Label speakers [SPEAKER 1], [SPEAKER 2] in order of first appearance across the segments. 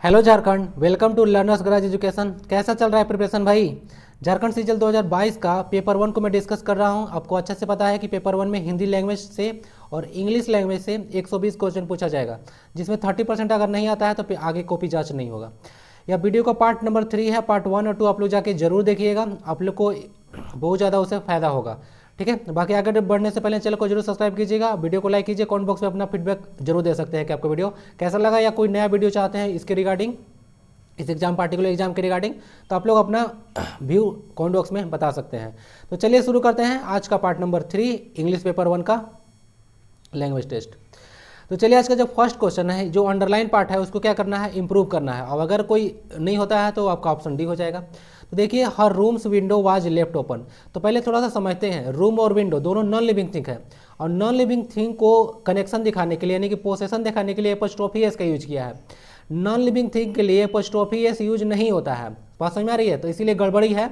[SPEAKER 1] Hello Jharkhand, welcome to learners garage education. कैसा चल रहा है प्रिपरेशन भाई? झारखंड सीजल 2022 का पेपर वन को मैं डिस्कस कर रहा हूं। आपको अच्छे से पता है कि पेपर वन में हिंदी लैंग्वेज से और इंग्लिश लैंग्वेज से 120 क्वेश्चन पूछा जाएगा, जिसमें 30% अगर नहीं आता है तो फिर आगे कॉपी जांच नहीं होगा। यह वीडियो का पार्ट नंबर 3 है। पार्ट 1 और 2 आप लोग जाके जरूर देखिएगा, आप लोग को बहुत ज़्यादा उससे फायदा होगा। ठीक है, बाकी आगे बढ़ने से पहले चैनल को जरूर सब्सक्राइब कीजिएगा, वीडियो को लाइक कीजिए, कमेंट बॉक्स में अपना फीडबैक जरूर दे सकते हैं कि आपको वीडियो कैसा लगा या कोई नया वीडियो चाहते हैं इसके रिगार्डिंग, इस एग्जाम पार्टिकुलर एग्जाम के रिगार्डिंग, तो आप लोग अपना व्यू कमेंट बॉक्स में बता सकते हैं। तो चलिए शुरू करते हैं आज का पार्ट नंबर 3 इंग्लिश पेपर 1 का लैंग्वेज टेस्ट। तो चलिए आज का जो फर्स्ट क्वेश्चन है, जो अंडरलाइन पार्ट है उसको क्या करना है, इंप्रूव करना है। और अगर कोई नहीं होता है तो आपका ऑप्शन डी हो जाएगा। तो देखिए, हर rooms window was left open. तो पहले थोड़ा सा समझते हैं, रूम और विंडो दोनों नॉन लिविंग थिंग है, और नॉन लिविंग थिंग को कनेक्शन दिखाने के लिए यानी कि पोसेशन दिखाने के लिए एपोस्ट्रोफी एस का यूज किया है। नॉन लिविंग थिंग के लिए एपोस्ट्रोफी एस यूज नहीं होता है, बात समझ में आ रही है? तो इसीलिए गड़बड़ी है।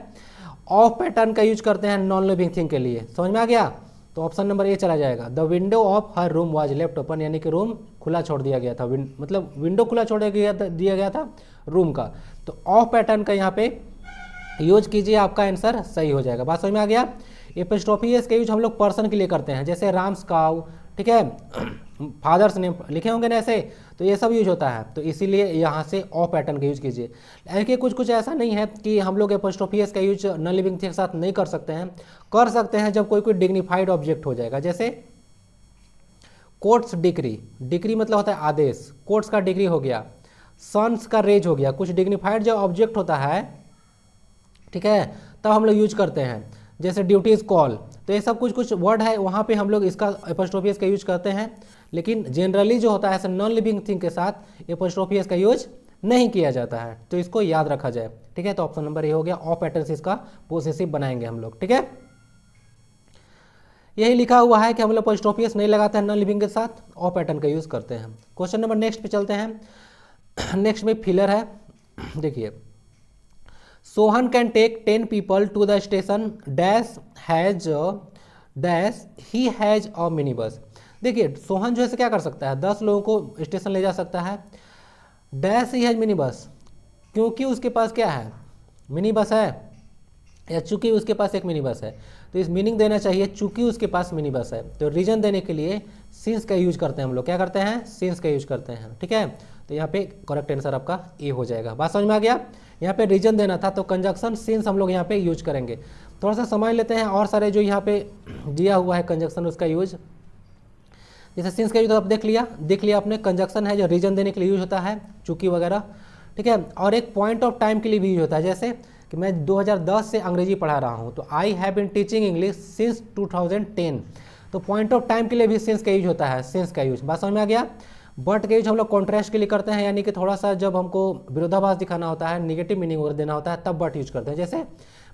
[SPEAKER 1] ऑफ पैटर्न का यूज करते हैं नॉन लिविंग थिंग के लिए, समझ में आ गया? तो ऑप्शन नंबर ए चला जाएगा। The window of her room was left open, यानी कि रूम खुला छोड़ दिया गया था, मतलब विंडो खुला छोड़ दिया गया था रूम का। तो ऑफ पैटर्न का यहाँ पे यूज कीजिए, आपका आंसर सही हो जाएगा। बात समझ में आ गया? एपोस्ट्रोफी एस का यूज हम लोग पर्सन के लिए करते हैं, जैसे राम्स काउ, ठीक है, फादर्स नेम लिखे होंगे ना ऐसे, तो ये सब यूज होता है। तो इसीलिए यहाँ से ऑफ पैटर्न का यूज कीजिए। देखिए, कुछ कुछ ऐसा नहीं है कि हम लोग एपोस्ट्रोफी एस का यूज नॉन लिविंग थिंग के साथ नहीं कर सकते हैं, कर सकते हैं जब कोई डिग्निफाइड ऑब्जेक्ट हो जाएगा। जैसे कोर्ट्स डिग्री, डिग्री मतलब होता है आदेश, कोर्ट्स का डिग्री हो गया, सन्स का रेज हो गया, कुछ डिग्निफाइड जो ऑब्जेक्ट होता है, ठीक है, तब हम लोग यूज करते हैं। जैसे ड्यूटीज कॉल, तो ये सब कुछ कुछ वर्ड है, वहाँ पे हम लोग इसका एपोस्ट्रोफी एस का यूज करते हैं। लेकिन जनरली जो होता है ऐसे नॉन लिविंग थिंग के साथ एपोस्ट्रोफी एस का यूज नहीं किया जाता है, तो इसको याद रखा जाए। ठीक है, तो ऑप्शन नंबर ए हो गया। ऑफ पैटर्न से इसका पोसेसिव बनाएंगे हम लोग। ठीक है, यही लिखा हुआ है कि हम लोग एपोस्ट्रोफी एस नहीं लगाते हैं नॉन लिविंग के साथ, ऑफ पैटर्न का यूज करते हैं। क्वेश्चन नंबर नेक्स्ट पे चलते हैं। नेक्स्ट में फिलर है, देखिए, Sohan can take 10 people to the station dash has dash he has a mini bus. देखिए, सोहन जो है क्या कर सकता है, 10 लोगों को स्टेशन ले जा सकता है, dash he has mini bus, क्योंकि उसके पास क्या है, मिनी बस है, या चूंकि उसके पास एक मिनी बस है। तो इस मीनिंग देना चाहिए चूंकि उसके पास मिनी बस है। तो रीजन देने के लिए सिंस का यूज करते हैं हम लोग, क्या करते हैं, सिंस का यूज करते हैं। ठीक है, तो यहाँ पे करेक्ट आंसर आपका ए हो जाएगा। बात समझ में आ गया? यहाँ पे रीजन देना था तो कंजक्शन सिंस हम लोग यहाँ पे यूज करेंगे। थोड़ा सा समझ लेते हैं और सारे जो यहाँ पे दिया हुआ है कंजक्शन उसका यूज। जैसे सिंस का यूज आप देख लिया आपने, कंजक्शन है जो रीजन देने के लिए यूज होता है, चूंकि वगैरह। ठीक है, और एक पॉइंट ऑफ टाइम के लिए भी यूज होता है, जैसे कि मैं 2010 से अंग्रेजी पढ़ा रहा हूँ, तो I have been teaching English since 2010। तो पॉइंट ऑफ टाइम के लिए भी सिंस का यूज होता है, सिंस का यूज। बात समझ में आ गया? बट का यूज हम लोग कॉन्ट्रास्ट के लिए करते हैं, यानी कि थोड़ा सा जब हमको विरोधाभास दिखाना होता है, निगेटिव मीनिंग वगैरह देना होता है, तब बट यूज करते हैं। जैसे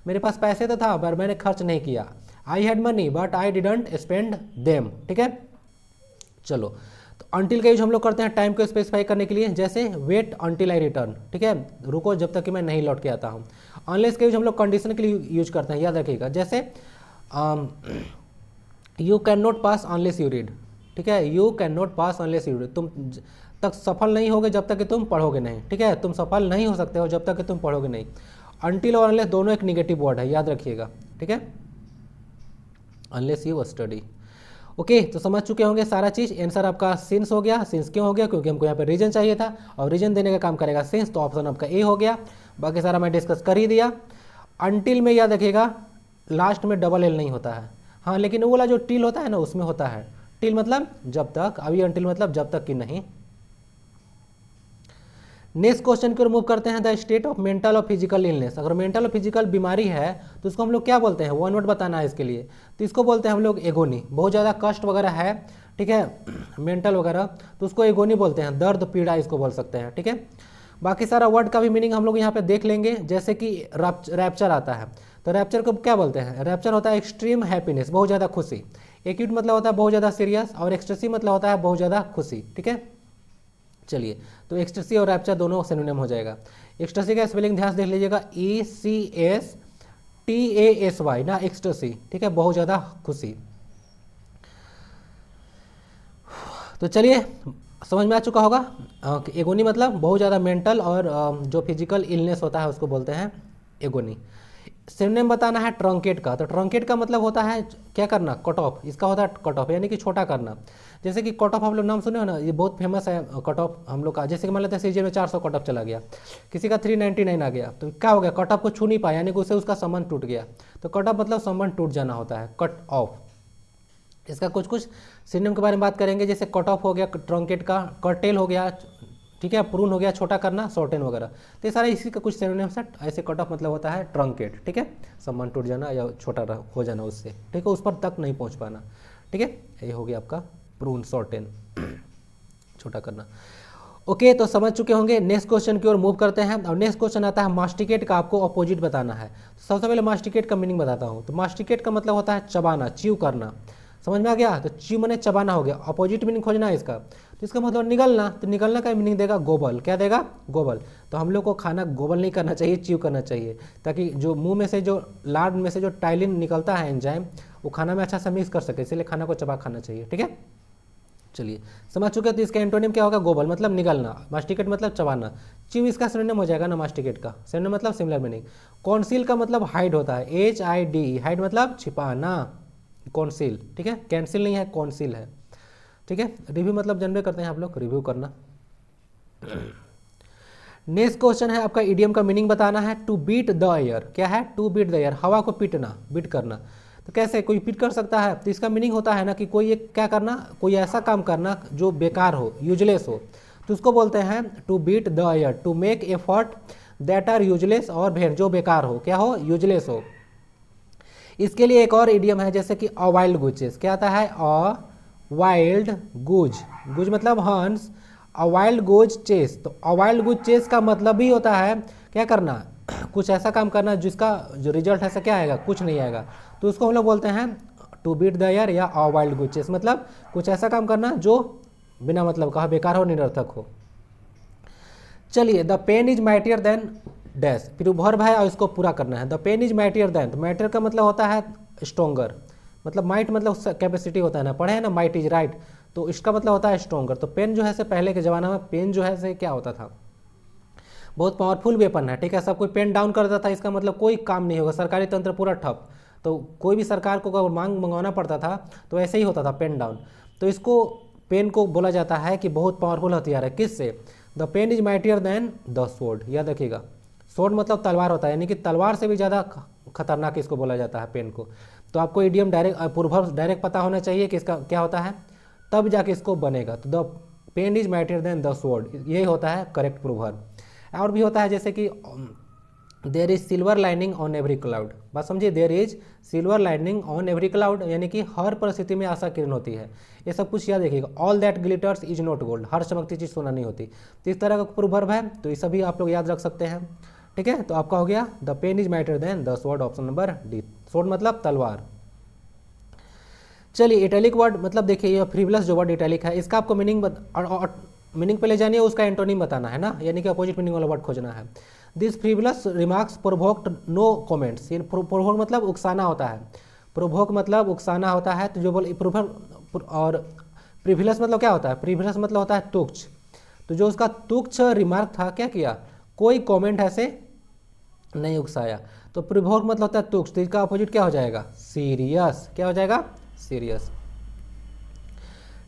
[SPEAKER 1] मेरे पास पैसे तो था पर मैंने खर्च नहीं किया, I had money but I didn't spend them. ठीक है, चलो, तो अंटिल का यूज हम लोग करते हैं टाइम को स्पेसिफाई करने के लिए, जैसे वेट अंटिल आई रिटर्न। ठीक है, रुको जब तक कि मैं नहीं लौट के आता हूँ। अनलेस का यूज हम लोग कंडीशन के लिए यूज करते हैं, याद रखिएगा। जैसे you can not pass unless you read. ठीक है, you can not pass unless you read, तुम तक सफल नहीं होगे जब तक कि तुम पढ़ोगे नहीं। ठीक है, तुम सफल नहीं हो सकते हो जब तक कि तुम पढ़ोगे नहीं। अंटिल और अनलेस दोनों एक निगेटिव वर्ड है, याद रखिएगा। ठीक है, अनलेस यू स्टडी। ओके, तो समझ चुके होंगे सारा चीज़। आंसर आपका सिंस हो गया। सिंस क्यों हो गया? क्योंकि हमको यहाँ पे रीजन चाहिए था, और रीजन देने का काम करेगा सिंस, तो ऑप्शन आपका ए हो गया। बाकी सारा मैं डिस्कस कर ही दिया। अनटिल में याद रखिएगा लास्ट में डबल एल नहीं होता है, हाँ, लेकिन वो वाला जो टिल होता है ना उसमें होता है। टिल मतलब जब तक, अभी अनटिल मतलब जब तक कि नहीं। नेक्स्ट क्वेश्चन की ओर मूव करते हैं। द स्टेट ऑफ मेंटल और फिजिकल इलनेस। अगर मेंटल और फिजिकल बीमारी है तो उसको हम लोग क्या बोलते हैं, वन वर्ड बताना है इसके लिए, तो इसको बोलते हैं हम लोग एगोनी। बहुत ज़्यादा कष्ट वगैरह है, ठीक है, मेंटल वगैरह, तो उसको एगोनी बोलते हैं, दर्द पीड़ा इसको बोल सकते हैं। ठीक है, बाकी सारा वर्ड का भी मीनिंग हम लोग यहाँ पे देख लेंगे। जैसे कि रैप्चर आता है, तो रैप्चर को क्या बोलते हैं? रैप्चर होता है एक्सट्रीम हैप्पीनेस, बहुत ज़्यादा खुशी। एक्यूट मतलब होता है बहुत ज़्यादा सीरियस, और एक्सटेसी मतलब होता है बहुत ज़्यादा खुशी। ठीक है, चलिए, तो एक्सटेसी और रैप्चर दोनों सिनोनिम हो जाएगा। एक्सटेसी का स्पेलिंग ध्यान से देख लीजिएगा, ECSTASY ना, एक्सटेसी। ठीक है, बहुत ज़्यादा खुशी। तो चलिए समझ में आ चुका होगा। एगोनी मतलब बहुत ज़्यादा मेंटल और जो फिजिकल इलनेस होता है उसको बोलते हैं एगोनी। सिनोनिम बताना है ट्रंकेट का, तो ट्रंकेट का मतलब होता है क्या करना, कट ऑफ। इसका होता है कट ऑफ यानी कि छोटा करना। जैसे कि कट ऑफ आप लोग नाम सुने हो ना, ये बहुत फेमस है कट ऑफ हम लोग का। जैसे कि मान लेते हैं सीजे में 400 कट ऑफ चला गया, किसी का 399 आ गया, तो क्या हो गया, कट ऑफ को छू नहीं पाया यानी कि उससे उसका संबंध टूट गया। तो कट ऑफ मतलब संबंध टूट जाना होता है, कट ऑफ। इसका कुछ कुछ सिनोनिम के बारे में बात करेंगे, जैसे कट ऑफ हो गया ट्रंकेट का, कर्टेल हो गया, ठीक है, प्रून हो गया छोटा करना, शॉर्टेन वगैरह। तो ये सारा इसी का कुछ सिनोनिम्स है। ऐसे कट ऑफ मतलब होता है ट्रंकेट, ठीक है, संबंध टूट जाना या छोटा हो जाना उससे, ठीक है, उस पर तक नहीं पहुंच पाना, ठीक है। ये हो गया आपका प्रून, शॉर्टेन, छोटा करना। ओके, तो समझ चुके होंगे। नेक्स्ट क्वेश्चन की ओर मूव करते हैं। और नेक्स्ट क्वेश्चन आता है मास्टिकेट का, आपको अपोजिट बताना है। सबसे पहले मास्टिकेट का मीनिंग बताता हूँ। तो मास्टिकेट का मतलब होता है चबाना, च्यू करना, समझ में आ गया। तो च्यू मैंने चबाना हो गया। अपोजिट मीनिंग खोजना है इसका, तो इसका मतलब निगलना। तो निगलना का मीनिंग देगा गोबल, क्या देगा, गोबल। तो हम लोग को खाना गोबल नहीं करना चाहिए, च्यू करना चाहिए, ताकि जो मुंह में से जो लाड में से जो टाइलिन निकलता है एंजाइम, वो खाना में अच्छा से मिक्स कर सके, इसलिए खाना को चबा खाना चाहिए, ठीक है। चलिए समझ चुके हैं। तो इसका एंटोनिम क्या होगा, गोबल मतलब निगलना, मास्टिकेट मतलब चबाना, च्यू इसका सिनोनिम हो जाएगा ना मास्टिकेट का। सिनोनिम मतलब सिमिलर मीनिंग। कॉन्सील का मतलब हाइड होता है, HID, हाइड मतलब छिपाना, कॉन्सील, ठीक है, कैंसिल नहीं है, कॉन्सील है, ठीक है। रिव्यू मतलब जनरल करते हैं आप लोग, रिव्यू करना। नेक्स्ट क्वेश्चन है आपका, इडियम का मीनिंग बताना है। टू बीट द एयर, क्या है, टू बीट द एयर, हवा को पीटना, बीट करना। तो कैसे कोई पीट कर सकता है, तो इसका मीनिंग होता है ना कि कोई एक क्या करना, कोई ऐसा काम करना जो बेकार हो, यूजलेस हो, तो उसको बोलते हैं to beat the air, to make effort that are useless, और भेड़ जो बेकार हो, क्या हो, यूजलेस हो। इसके लिए एक और इडियम है, जैसे कि अ वाइल्ड गुचेस, क्या आता है, अ वाइल्ड गुज, गुज मतलब हंस, अ वाइल्ड गुज चेस। तो अ वाइल्ड गुज चेस का मतलब ही होता है क्या करना, कुछ ऐसा काम करना जिसका जो रिजल्ट ऐसा क्या आएगा, कुछ नहीं आएगा। तो उसको हम लोग बोलते हैं टू बीट द एयर या अ वाइल्ड गुज चेस, मतलब कुछ ऐसा काम करना जो बिना मतलब का बेकार हो, निरर्थक हो। चलिए, the pen is mightier than dash, फिर वर्ब है और इसको पूरा करना है। The pen is mightier than, तो माइटियर का मतलब होता है स्ट्रोंगर, मतलब माइट मतलब कैपेसिटी होता है ना, पढ़े हैं ना, माइट इज राइट, तो इसका मतलब होता है स्ट्रोंगर। तो पेन जो है से पहले के ज़माना में पेन जो है से क्या होता था, बहुत पावरफुल वेपन है, ठीक है। सब कोई पेन डाउन कर देता था, इसका मतलब कोई काम नहीं होगा, सरकारी तंत्र पूरा ठप। तो कोई भी सरकार को अगर मंगवाना पड़ता था तो ऐसे ही होता था, पेन डाउन। तो इसको पेन को बोला जाता है कि बहुत पावरफुल हथियार है, किससे, the pen is mightier than the sword, याद रखिएगा। स्वॉर्ड मतलब तलवार होता है, यानी कि तलवार से भी ज़्यादा खतरनाक इसको बोला जाता है पेन को। तो आपको इडियम डायरेक्ट पूर्व डायरेक्ट पता होना चाहिए कि इसका क्या होता है, तब जाके इसको बनेगा। तो the pen is mightier than the sword, यही होता है करेक्ट प्रूवर्ब। और भी होता है जैसे कि there is silver lining on every cloud, बात समझिए, there is silver lining on every cloud, यानी कि हर परिस्थिति में आशा किरण होती है। ये सब कुछ याद रखिएगा। All that glitters is not gold, हर चमकती चीज़ सोना नहीं होती। तो इस तरह का प्रूवर्ब है, तो ये सभी आप लोग याद रख सकते हैं, ठीक है। तो आपका हो गया the pen is mightier than the sword, option number D. Sword मतलब तलवार। चलिए, इटैलिक वर्ड मतलब देखिए, ये फ्रीवलस जो वर्ड इटैलिक है, इसका आपको मीनिंग मीनिंग पहले जानिए, उसका एंटोनिम बताना है ना, यानी कि अपोजिट मीनिंग वाला वर्ड खोजना है। This frivolous remarks provoked no comments, ये प्रोवोक मतलब उकसाना होता है, प्रोवोक मतलब उकसाना होता है। तो जो बोल और प्रिविलस मतलब क्या होता है, प्रिविलस मतलब होता है तुच्छ। तो जो उसका तुच्छ रिमार्क था, क्या किया, कोई कमेंट ऐसे नहीं उकसाया। तो प्रोवोक मतलब होता है तुच्छ, तो इसका अपोजिट क्या हो जाएगा, सीरियस, क्या हो जाएगा, सीरियस।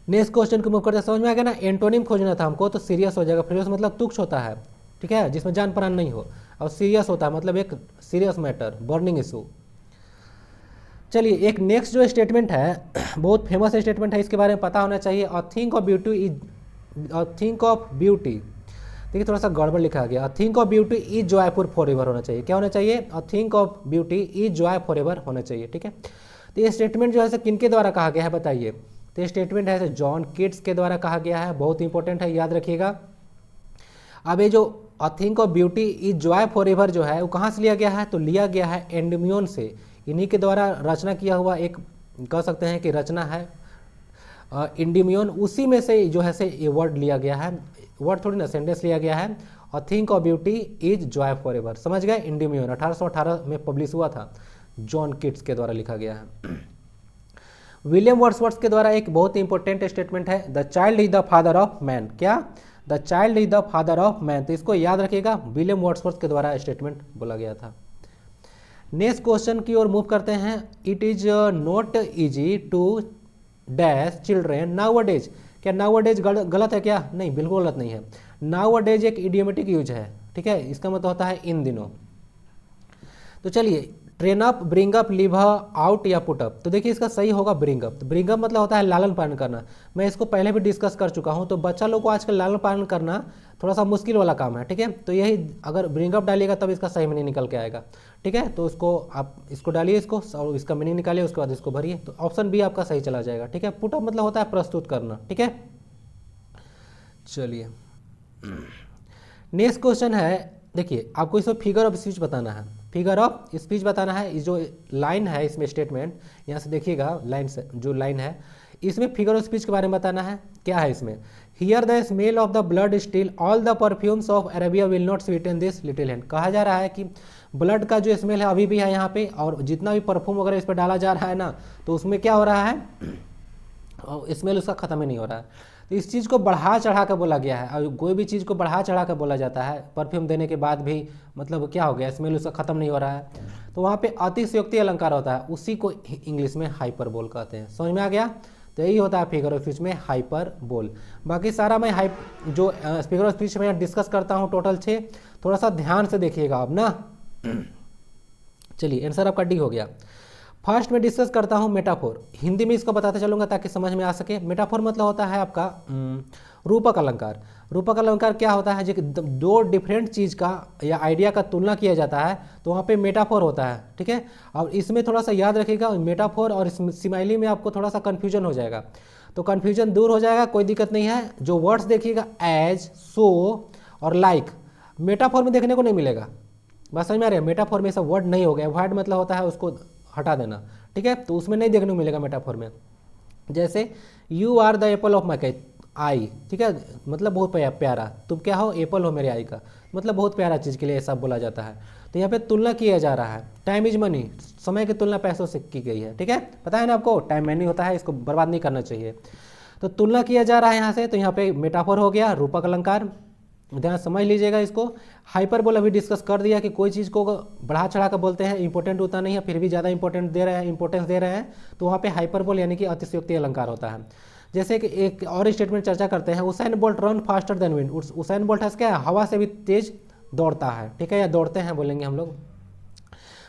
[SPEAKER 1] नेक्स्ट क्वेश्चन को मूव करते हैं, समझ में आ गया ना, एंटोनिम खोजना था हमको, तो सीरियस हो जाएगा। फ्रीवियस मतलब तुच्छ होता है, ठीक है, जिसमें जान प्राण नहीं हो, और सीरियस होता है मतलब एक सीरियस मैटर, बर्निंग इशू। चलिए, एक नेक्स्ट जो स्टेटमेंट है बहुत फेमस स्टेटमेंट है, इसके बारे में पता होना चाहिए। A think of beauty is, a think of beauty, देखिए थोड़ा सा गड़बड़ लिखा गया, a think of beauty is joyful for ever होना चाहिए, क्या होना चाहिए, a think of beauty is joy for ever होना चाहिए, ठीक है। तो ये स्टेटमेंट जो है किनके द्वारा कहा गया है बताइए। तो ये स्टेटमेंट है जॉन किट्स के द्वारा कहा गया है, बहुत इंपॉर्टेंट है, याद रखिएगा। अब ये जो a think of beauty is joy for ever जो है वो कहाँ से लिया गया है, तो लिया गया है एंडमियोन से, इन्हीं के द्वारा रचना किया हुआ एक, कह सकते हैं कि रचना है इंडिमियोन, उसी में से जो है से ये वर्ड लिया गया है, वर्ड थोड़ी ना, सेंटेंस लिया गया है। A think of beauty is joy for ever, समझ गए, इंडिमियोन 1818 में पब्लिश हुआ था, जॉन किट्स के द्वारा लिखा गया है। विलियम वर्ड्सवर्थ के द्वारा एक बहुत ही इंपॉर्टेंट स्टेटमेंट है, the child is the father of man. क्या? The child is the father of man. तो इसको याद रखिएगा, विलियम वर्ड्सवर्थ के द्वारा स्टेटमेंट बोला गया था। नेक्स्ट क्वेश्चन की ओर मूव करते हैं। It is not easy to dash children nowadays. क्या नाउ डेज गलत है क्या? नहीं, बिल्कुल गलत नहीं है। नाउ डेज एक इडियोमेटिक यूज है, ठीक है, इसका मतलब होता है इन दिनों। तो चलिए, train up, bring up, leave out या पुट अप। तो देखिए इसका सही होगा ब्रिंग अप। तो ब्रिंग अप मतलब होता है लालन पालन करना। मैं इसको पहले भी डिस्कस कर चुका हूँ। तो बच्चा लोग को आजकल लालन पालन करना थोड़ा सा मुश्किल वाला काम है, ठीक है। तो यही अगर ब्रिंग अप डालिएगा तब इसका सही मीनिंग निकल के आएगा, ठीक है। तो उसको आप इसको डालिए, इसको और इसका मीनिंग निकालिए, उसके बाद इसको भरिए। तो ऑप्शन बी आपका सही चला जाएगा, ठीक है। पुट अप मतलब होता है प्रस्तुत करना, ठीक है। चलिए नेक्स्ट क्वेश्चन है, देखिए आपको इसमें फिगर ऑफ स्पीच बताना है। फिगर ऑफ स्पीच बताना है। इस जो लाइन है इसमें स्टेटमेंट, यहाँ से देखिएगा लाइन से जो लाइन है इसमें फिगर ऑफ स्पीच के बारे में बताना है। क्या है इसमें? Here the smell of the blood still all the perfumes of Arabia will not Sutton this little hand. कहा जा रहा है कि ब्लड का जो स्मेल है अभी भी है यहाँ पे, और जितना भी परफ्यूम वगैरह इस पर डाला जा रहा है ना, तो उसमें क्या हो रहा है, स्मेल उसका खत्म ही नहीं हो रहा है। तो इस चीज़ को बढ़ा चढ़ा कर बोला गया है। और कोई भी चीज़ को बढ़ा चढ़ा कर बोला जाता है परफ्यूम देने के बाद भी, मतलब क्या हो गया, स्मेल उसका खत्म नहीं हो रहा है। तो वहाँ पे अतिशयोक्ति अलंकार होता है, उसी को इंग्लिश में हाइपरबोल कहते हैं। समझ में आ गया? तो यही होता है फिगर ऑफ स्पीच में हाइपरबोल। बाकी सारा मैं जो फिगर ऑफ स्पीच में डिस्कस करता हूँ टोटल 6, थोड़ा सा ध्यान से देखिएगा आप ना। चलिए आंसर आपका डी हो गया। फर्स्ट में डिस्कस करता हूँ मेटाफोर। हिंदी में इसको बताते चलूंगा ताकि समझ में आ सके। मेटाफोर मतलब होता है आपका रूपक अलंकार। रूपक अलंकार क्या होता है? जो दो डिफरेंट चीज़ का या आइडिया का तुलना किया जाता है, तो वहाँ पे मेटाफोर होता है, ठीक है। और इसमें थोड़ा सा याद रखिएगा, मेटाफोर और सिमाइली में आपको थोड़ा सा कन्फ्यूजन हो जाएगा। तो कन्फ्यूजन दूर हो जाएगा, कोई दिक्कत नहीं है। जो वर्ड्स देखिएगा एज, सो और लाइक, मेटाफोर में देखने को नहीं मिलेगा। बस समझ में आ रही है? मेटाफोर में सब वर्ड नहीं हो गया। वर्ड मतलब होता है उसको हटा देना, ठीक है। तो उसमें नहीं देखने को मिलेगा मेटाफोर में। जैसे you are the apple of my eye, ठीक है, मतलब बहुत प्यारा। तुम क्या हो? एप्पल हो मेरे आई का, मतलब बहुत प्यारा चीज़ के लिए ऐसा बोला जाता है। तो यहाँ पे तुलना किया जा रहा है। टाइम इज मनी, समय की तुलना पैसों से की गई है, ठीक है। पता है ना आपको, टाइम मनी होता है, इसको बर्बाद नहीं करना चाहिए। तो तुलना किया जा रहा है यहाँ से, तो यहाँ पे मेटाफोर हो गया, रूपक अलंकार। ध्यान समझ लीजिएगा इसको। हाइपरबोल अभी डिस्कस कर दिया कि कोई चीज़ को बढ़ा चढ़ा कर बोलते हैं, इंपॉर्टेंट होता नहीं है, फिर भी ज़्यादा इंपॉर्टेंट दे रहे हैं, इंपॉर्टेंस दे रहे हैं, तो वहाँ पे हाइपरबोल यानी कि अतिशयोक्ति अलंकार होता है। जैसे कि एक और स्टेटमेंट चर्चा करते हैं, Usain bolt run faster than wind. Usain bolt है क्या? हवा से भी तेज दौड़ता है, ठीक है, या दौड़ते हैं बोलेंगे हम लोग।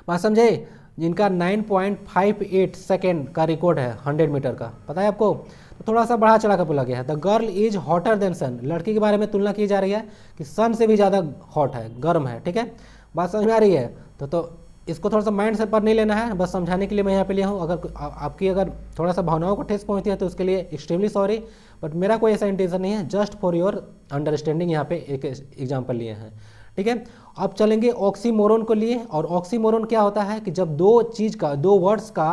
[SPEAKER 1] बात समझे? जिनका 9.58 सेकेंड का रिकॉर्ड है 100 मीटर का, पता है आपको। तो थोड़ा सा बढ़ा चढ़ा कर बोला गया है। The girl is hotter than sun. लड़की के बारे में तुलना की जा रही है कि सन से भी ज़्यादा हॉट है, गर्म है, ठीक है। बात समझ में आ रही है? तो इसको थोड़ा सा माइंड से पर नहीं लेना है, बस समझाने के लिए मैं यहाँ पे लिया हूँ। अगर आपकी अगर थोड़ा सा भावनाओं को ठेस पहुँचती है तो उसके लिए एक्सट्रीमली सॉरी, बट मेरा कोई ऐसा इंटेंशन नहीं है, जस्ट फॉर योर अंडरस्टैंडिंग यहाँ पे एक एग्जाम्पल लिए हैं, ठीक है। अब चलेंगे ऑक्सीमोरन को लिए। और ऑक्सीमोरन क्या होता है कि जब दो चीज़ का, दो वर्ड्स का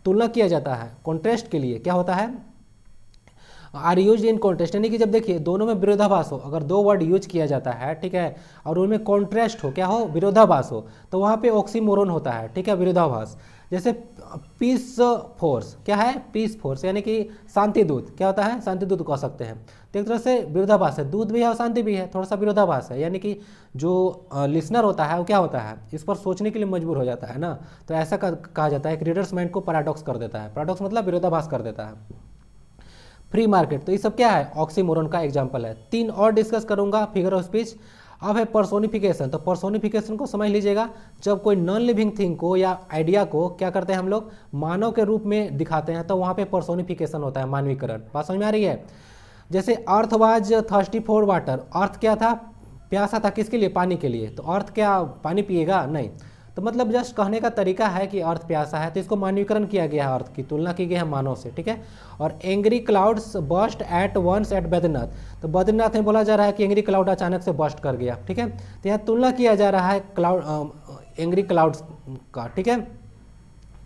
[SPEAKER 1] तुलना किया जाता है कॉन्ट्रास्ट के लिए, क्या होता है? आर यूज इन कॉन्ट्रास्ट, यानी कि जब देखिए दोनों में विरोधाभास हो, अगर दो वर्ड यूज किया जाता है, ठीक है, और उनमें कॉन्ट्रास्ट हो, क्या हो? विरोधाभास हो, तो वहाँ पे ऑक्सीमोरन होता है, ठीक है, विरोधाभास। जैसे पीस फोर्स, क्या है? पीस फोर्स, यानी कि शांति दूत, क्या होता है? शांति दूत कह सकते हैं। तो एक तरह से विरोधाभास है, दूत भी है और शांति भी है, थोड़ा सा विरोधाभास है, यानी कि जो लिसनर होता है वो क्या होता है, इस पर सोचने के लिए मजबूर हो जाता है ना। तो ऐसा कहा जाता है कि रीडर्स माइंड को पैराडॉक्स कर देता है। पैराडॉक्स मतलब विरोधाभास कर देता है। फ्री मार्केट, तो ये सब क्या है? ऑक्सीमोरन का एग्जाम्पल है। 3 और डिस्कस करूंगा फिगर ऑफ स्पीच। अब है पर्सोनिफिकेशन। तो पर्सोनिफिकेशन को समझ लीजिएगा, जब कोई नॉन लिविंग थिंग को या आइडिया को क्या करते हैं हम लोग, मानव के रूप में दिखाते हैं, तो वहाँ पे पर्सोनिफिकेशन होता है, मानवीकरण। बात समझ में आ रही है? जैसे earth was thirsty for water. Earth क्या था? प्यासा था, किसके लिए? पानी के लिए। तो अर्थ क्या पानी पिएगा? नहीं। तो मतलब जस्ट कहने का तरीका है कि अर्थ प्यासा है, तो इसको मानवीकरण किया गया है, अर्थ की तुलना की गई है मानव से, ठीक है। और angry clouds burst at once at Badrinath. तो बद्रीनाथ में बोला जा रहा है कि एंग्री क्लाउड अचानक से बस्ट कर गया, ठीक है। तो यहाँ तुलना किया जा रहा है एंग्री क्लाउड्स का, ठीक है,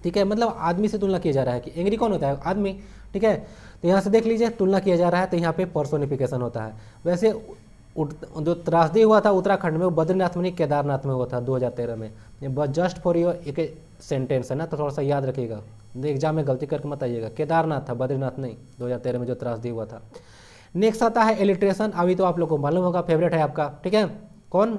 [SPEAKER 1] ठीक है, मतलब आदमी से तुलना किया जा रहा है कि एंग्री कौन होता है? आदमी, ठीक है। तो यहाँ से देख लीजिए तुलना किया जा रहा है, तो यहाँ पे पर्सोनिफिकेशन होता है। वैसे जो त्रासदी हुआ था उत्तराखंड में, वो बद्रीनाथ में नहीं, केदारनाथ में हुआ था 2013 में। ये जस्ट फॉर योर एक सेंटेंस है ना, तो थोड़ा सा याद रखिएगा, एग्जाम में गलती करके मत आइएगा, केदारनाथ था, बद्रीनाथ नहीं, 2013 में जो त्रासदी हुआ था। नेक्स्ट आता है एलिट्रेशन। अभी तो आप लोग को मालूम होगा, फेवरेट है आपका, ठीक है, कौन,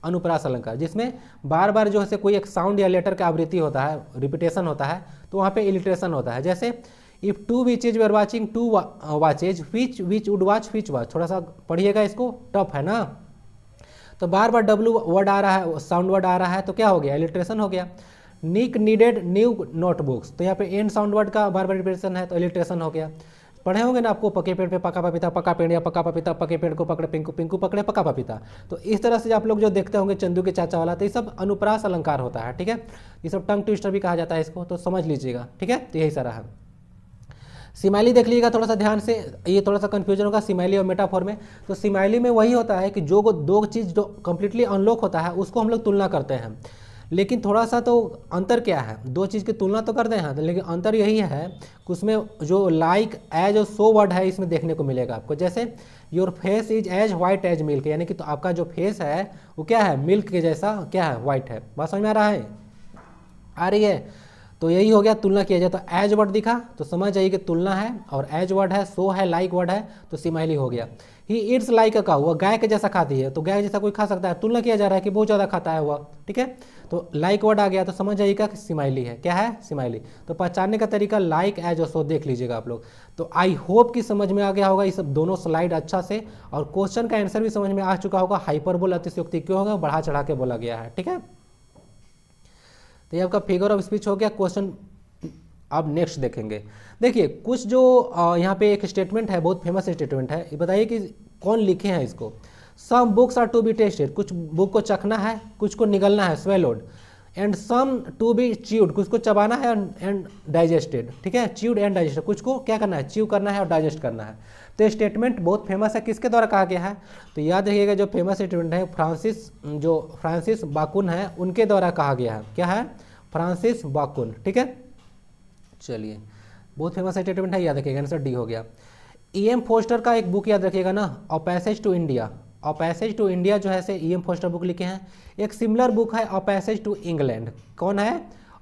[SPEAKER 1] अनुप्रास अलंकार, जिसमें बार बार जो है कोई एक साउंड या लेटर का आवृत्ति होता है, रिपीटेशन होता है, तो वहाँ पे इलिट्रेशन होता है। जैसे if two witches we are watching two watches, which would watch which watch, थोड़ा सा पढ़िएगा इसको, टफ है ना, तो बार बार डब्लू वर्ड आ रहा है, साउंड वर्ड आ रहा है, तो क्या हो गया, इलिट्रेशन हो गया। निक नीडेड न्यू नोटबुक्स, तो यहाँ पे एंड साउंड वर्ड का बार बार रिपीटेशन है, तो इलिट्रेशन हो गया। पढ़े होंगे ना आपको, पके पेड़ पे पका पपीता, पका पेड़ या पका पपीता, पके पेड़ को पकड़े पिंकू, पिंकू पकड़े पका पपीता। तो इस तरह से आप लोग जो देखते होंगे चंदू के चाचा वाला, तो ये सब अनुप्रास अलंकार होता है, ठीक है। ये सब टंग ट्विस्टर भी कहा जाता है इसको, तो समझ लीजिएगा, ठीक है। तो यही सारा है। सिमाइली देख लीजिएगा थोड़ा सा ध्यान से, ये थोड़ा सा कंफ्यूजन होगा सिमाइली और मेटाफोर में। तो सिमाइली में वही होता है कि जो दो चीज़ जो कंप्लीटली अनलॉक होता है उसको हम लोग तुलना करते हैं, लेकिन थोड़ा सा तो अंतर क्या है, दो चीज़ की तुलना तो करते हैं, लेकिन अंतर यही है कि उसमें जो लाइक एज और सो वर्ड है इसमें देखने को मिलेगा आपको। जैसे your face is as white as milk, यानी कि तो आपका जो फेस है वो क्या है, मिल्क के जैसा क्या है, वाइट है। बात समझ में आ रहा है, आ रही है। तो यही हो गया, तुलना किया जाए तो एज वर्ड दिखा तो समझ जाइए कि तुलना है, और एज वर्ड है, सो है, लाइक वर्ड है, तो सिमाइली हो गया। ही इट्स लाइक अ काऊ, वह गाय के जैसा खाती है, तो गाय जैसा कोई खा सकता है, तुलना किया जा रहा है कि बहुत ज़्यादा खाता है वह, ठीक है। तो लाइक वर्ड आ गया तो समझ जाइएगा कि सिमाइली है, क्या है, सिमाइली। तो पहचानने का तरीका लाइक एज और सो देख लीजिएगा आप लोग। तो आई होप कि समझ में आ गया होगा ये सब दोनों स्लाइड अच्छा से, और क्वेश्चन का आंसर भी समझ में आ चुका होगा। हाइपरबोल अतिशयोक्ति क्यों होगा, बढ़ा चढ़ा के बोला गया है, ठीक है। तो ये आपका फिगर ऑफ स्पीच हो गया। क्वेश्चन अब नेक्स्ट देखेंगे। देखिए कुछ जो यहाँ पे एक स्टेटमेंट है, बहुत फेमस स्टेटमेंट है, ये बताइए कि कौन लिखे हैं इसको। Some books are to be tasted, कुछ बुक को चखना है, कुछ को निगलना है, swallowed, and some to be chewed, कुछ को चबाना है, एंड डाइजेस्टेड, ठीक है, च्यूड एंड डाइजेस्टेड, कुछ को क्या करना है, च्यू करना है और डाइजेस्ट करना है। तो स्टेटमेंट बहुत फेमस है, किसके द्वारा कहा गया है, तो याद रखिएगा जो फेमस स्टेटमेंट है फ्रांसिस बाकुन है, उनके द्वारा कहा गया है। क्या है, फ्रांसिस बाकुन, ठीक है। चलिए बहुत फेमस स्टेटमेंट है, याद रखिएगा, आंसर डी हो गया। E.M. फोस्टर का एक बुक याद रखिएगा ना, a passage to India, a passage to India जो है से E.M. फोस्टर बुक लिखे हैं। एक सिमिलर बुक है अ पैसेज टू इंग्लैंड, कौन है,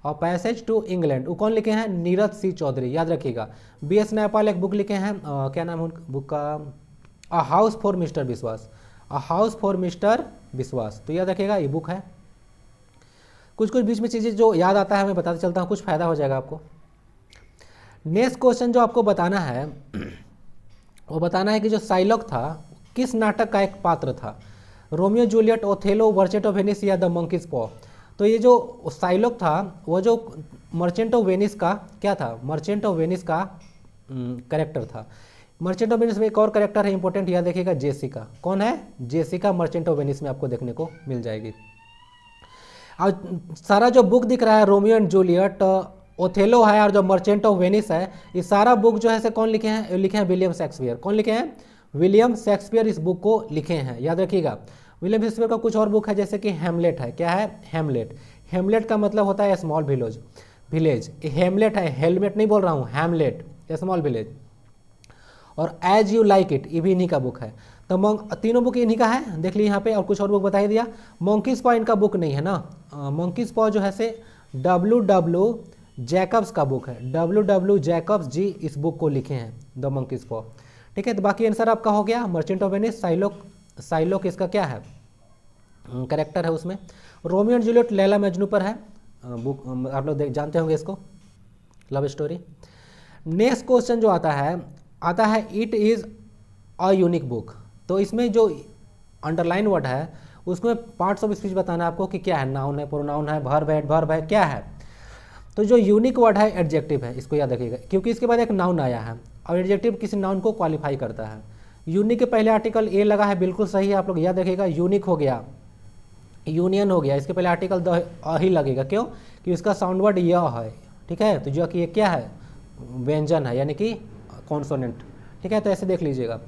[SPEAKER 1] अ पैसेज टू इंग्लैंड, वो कौन लिखे हैं, नीरज सी चौधरी, याद रखिएगा। B.S. नैपाल एक बुक लिखे हैं, क्या नाम है बुक का, अ हाउस फॉर मिस्टर विश्वास, अ हाउस फॉर मिस्टर विश्वास, तो याद रखिएगा ये बुक है। कुछ कुछ बीच में चीज़ें जो याद आता है मैं बताते चलता हूँ, कुछ फायदा हो जाएगा आपको। नेक्स्ट क्वेश्चन जो आपको बताना है वो बताना है कि जो साइलॉक था किस नाटक का एक पात्र था, Romeo Juliet, Othello, merchant of Venice या द मंकीज पॉ। तो ये जो साइलॉक था वो जो मर्चेंट ऑफ वेनिस का क्या था, मर्चेंट ऑफ वेनिस का कैरेक्टर था। मर्चेंट ऑफ वेनिस में एक और कैरेक्टर है इंपॉर्टेंट, याद देखिएगा, जेसिका, कौन है, जेसिका मर्चेंट ऑफ वेनिस में आपको देखने को मिल जाएगी। और सारा जो बुक दिख रहा है रोमियो एंड जूलियट, ओथेलो है, और जो मर्चेंट ऑफ वेनिस है, ये सारा बुक जो है से कौन लिखे हैं, लिखे हैं विलियम शेक्सपियर। कौन लिखे हैं, विलियम शेक्सपियर इस बुक को लिखे हैं, याद रखिएगा। विलियम शेक्सपियर का कुछ और बुक है, जैसे कि हेमलेट है, क्या है, हेमलेट। हेमलेट का मतलब होता है स्मॉल विलेज, हेमलेट है, हेलमेट नहीं बोल रहा हूँ, हेमलेट, स्मॉल विलेज। और एज यू लाइक इट, ये भी इन्हीं का बुक है। तो तीनों बुक इन्हीं का है, देख ली यहाँ पे, और कुछ और बुक बता ही दिया। मंकीज पॉ इनका बुक नहीं है ना, मंकीज पॉ जो है से W जैकब्स का बुक है, W जैकब्स जी इस बुक को लिखे हैं, द मंकीज पॉ, ठीक है। तो बाकी आंसर आपका हो गया, मर्चेंट ऑफ वेनिस, साइलोक इसका क्या है, करेक्टर है उसमें। Romeo and Juliet Laila Majnu पर है, बुक आप लोग जानते होंगे इसको, लव स्टोरी। नेक्स्ट क्वेश्चन जो आता है it is a unique book. तो इसमें जो अंडरलाइन वर्ड है उसमें पार्ट्स ऑफ स्पीच बताना है आपको कि क्या है, नाउन है, प्रोनाउन है, वर्ब है, क्या है। तो जो यूनिक वर्ड है एडजेक्टिव है, इसको याद रखिएगा, क्योंकि इसके बाद एक नाउन आया है और एडजेक्टिव किसी नाउन को क्वालिफाई करता है। यूनिक के पहले आर्टिकल ए लगा है, बिल्कुल सही है, आप लोग याद रखिएगा। यूनिक हो गया, यूनियन हो गया, इसके पहले आर्टिकल द ही लगेगा, क्यों, कि इसका साउंड वर्ड य है, ठीक है। तो जो कि ये क्या है, व्यंजन है, यानी कि कॉन्सोनेंट, ठीक है। तो ऐसे देख लीजिएगा।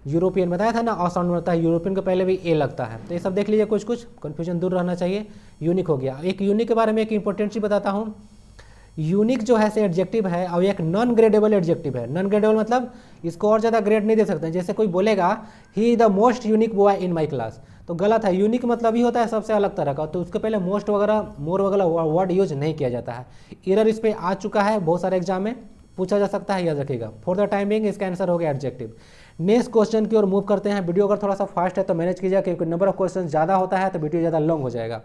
[SPEAKER 1] यूरोपियन बताया था ना, अ साउंड बनता है, यूरोपियन के पहले भी ए लगता है। तो ये सब देख लीजिए, कुछ कन्फ्यूजन दूर रहना चाहिए। यूनिक हो गया। एक यूनिक के बारे में एक इंपॉर्टेंट चीज़ बताता हूँ। यूनिक जो है से एडजेक्टिव है और एक नॉन ग्रेडेबल एडजेक्टिव है। नॉन ग्रेडेबल मतलब इसको और ज़्यादा ग्रेड नहीं दे सकते। जैसे कोई बोलेगा he the most unique boy in my class, तो गलत है। यूनिक मतलब ही होता है सबसे अलग तरह का, तो उसके पहले मोस्ट वगैरह मोर वगैरह वर्ड यूज नहीं किया जाता है। एरर इस पर आ चुका है, बहुत सारे एग्जाम में पूछा जा सकता है, याद रखिएगा। फॉर द टाइम बिंग इसका आंसर हो गया एडजेक्टिव। नेक्स्ट क्वेश्चन की ओर मूव करते हैं। वीडियो अगर थोड़ा सा फास्ट है तो मैनेज कीजिएगा, क्योंकि नंबर ऑफ क्वेश्चन ज़्यादा होता है तो वीडियो ज़्यादा लॉन्ग हो जाएगा।